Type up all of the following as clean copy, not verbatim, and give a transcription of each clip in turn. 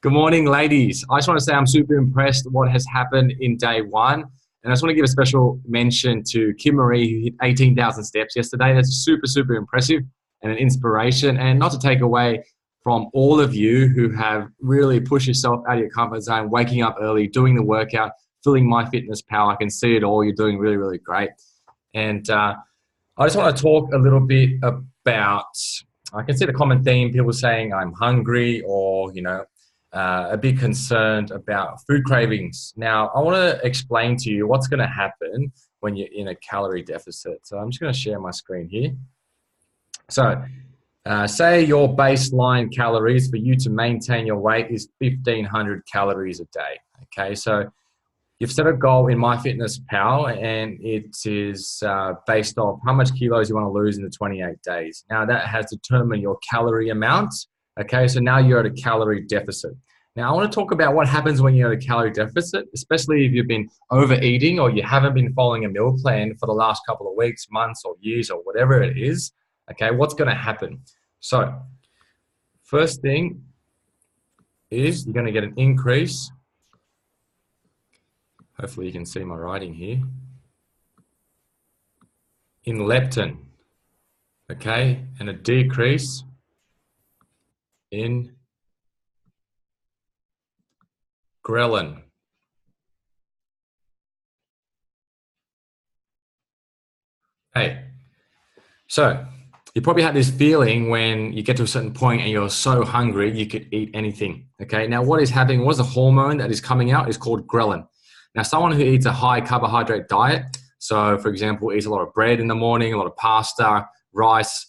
Good morning, ladies. I just want to say I'm super impressed with what has happened in day one. And I just want to give a special mention to Kim Marie, who hit 18,000 steps yesterday. That's super, super impressive and an inspiration. And not to take away from all of you who have really pushed yourself out of your comfort zone, waking up early, doing the workout, filling My Fitness Pal. I can see it all. You're doing really, really great. And I just want to talk a little bit about, I can see the common theme, people saying I'm hungry or, a bit concerned about food cravings. Now, I want to explain to you what's going to happen when you're in a calorie deficit. So I'm just going to share my screen here. So say your baseline calories for you to maintain your weight is 1,500 calories a day. Okay, so you've set a goal in MyFitnessPal, and it is based off how much kilos you want to lose in the 28 days. Now, that has determined your calorie amount. Okay, so now you're at a calorie deficit. Now, I want to talk about what happens when you're at a calorie deficit, especially if you've been overeating or you haven't been following a meal plan for the last couple of weeks, months, or years, or whatever it is. Okay, what's going to happen? So, first thing is you're going to get an increase. Hopefully you can see my writing here. In leptin, okay, and a decrease in ghrelin. Hey, so you probably had this feeling when you get to a certain point and you're so hungry you could eat anything. Okay, now what is happening? What's the hormone that is coming out is called ghrelin. Now, someone who eats a high carbohydrate diet, so for example, eats a lot of bread in the morning, a lot of pasta, rice,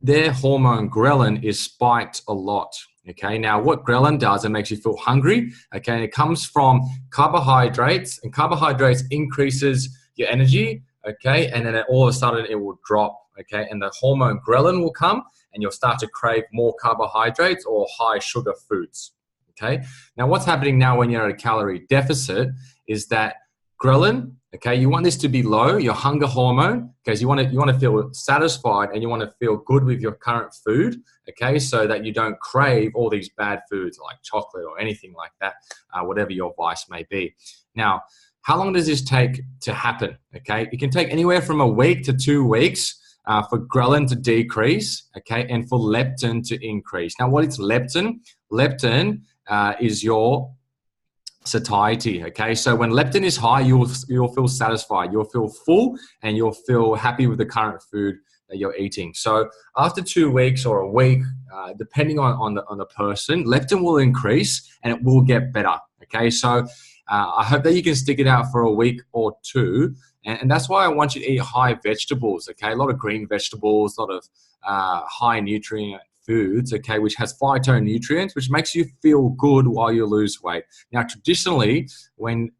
their hormone ghrelin is spiked a lot. Okay, now what ghrelin does, it makes you feel hungry. Okay, and it comes from carbohydrates, and carbohydrates increases your energy. Okay, and then all of a sudden it will drop. Okay, and the hormone ghrelin will come, and you'll start to crave more carbohydrates or high sugar foods. Okay, now what's happening now when you're at a calorie deficit is that ghrelin, okay, you want this to be low, your hunger hormone, because you want to feel satisfied and you want to feel good with your current food, okay, so that you don't crave all these bad foods like chocolate or anything like that, whatever your vice may be. Now, how long does this take to happen? Okay, it can take anywhere from a week to 2 weeks for ghrelin to decrease, okay, and for leptin to increase. Now, what is leptin? Leptin is your satiety, okay? So when leptin is high, you'll feel satisfied, you'll feel full, and you'll feel happy with the current food that you're eating. So after 2 weeks or a week, depending on the person, leptin will increase and it will get better, okay? So I hope that you can stick it out for a week or two, and that's why I want you to eat high vegetables, okay? A lot of green vegetables, a lot of high nutrient foods, okay, which has phytonutrients, which makes you feel good while you lose weight. Now, traditionally, when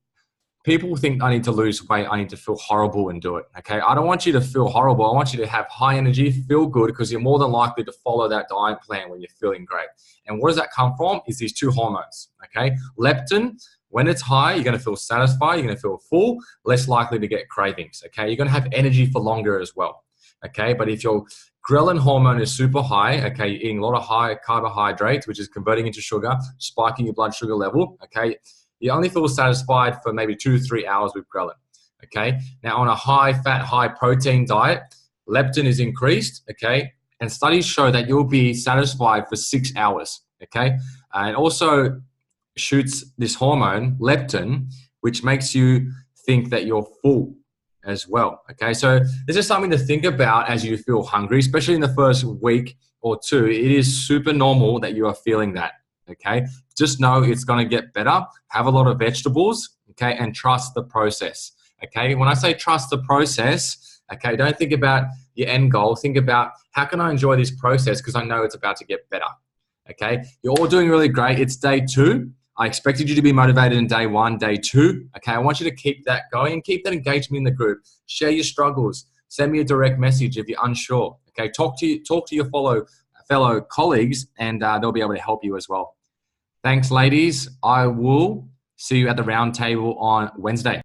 people think I need to lose weight, I need to feel horrible and do it, okay? I don't want you to feel horrible. I want you to have high energy, feel good, because you're more than likely to follow that diet plan when you're feeling great. And where does that come from? Is these two hormones, okay? Leptin, when it's high, you're going to feel satisfied, you're going to feel full, less likely to get cravings, okay? You're going to have energy for longer as well, okay? But if your ghrelin hormone is super high, okay, you're eating a lot of high carbohydrates, which is converting into sugar, spiking your blood sugar level, okay, you only feel satisfied for maybe 2 to 3 hours with ghrelin, okay? Now, on a high fat, high protein diet, leptin is increased, okay, and studies show that you'll be satisfied for 6 hours, okay? And also shoots this hormone, leptin, which makes you think that you're full as well, okay? So this is something to think about as you feel hungry, especially in the first week or two. It is super normal that you are feeling that, okay? Just know it's going to get better. Have a lot of vegetables, okay? And trust the process, okay? When I say trust the process, okay, don't think about your end goal. Think about how can I enjoy this process because I know it's about to get better, okay? You're all doing really great. It's day 2. I expected you to be motivated in day 1, day 2. Okay, I want you to keep that going and keep that engagement in the group. Share your struggles. Send me a direct message if you're unsure. Okay, talk to your fellow colleagues, and they'll be able to help you as well. Thanks, ladies. I will see you at the round table on Wednesday.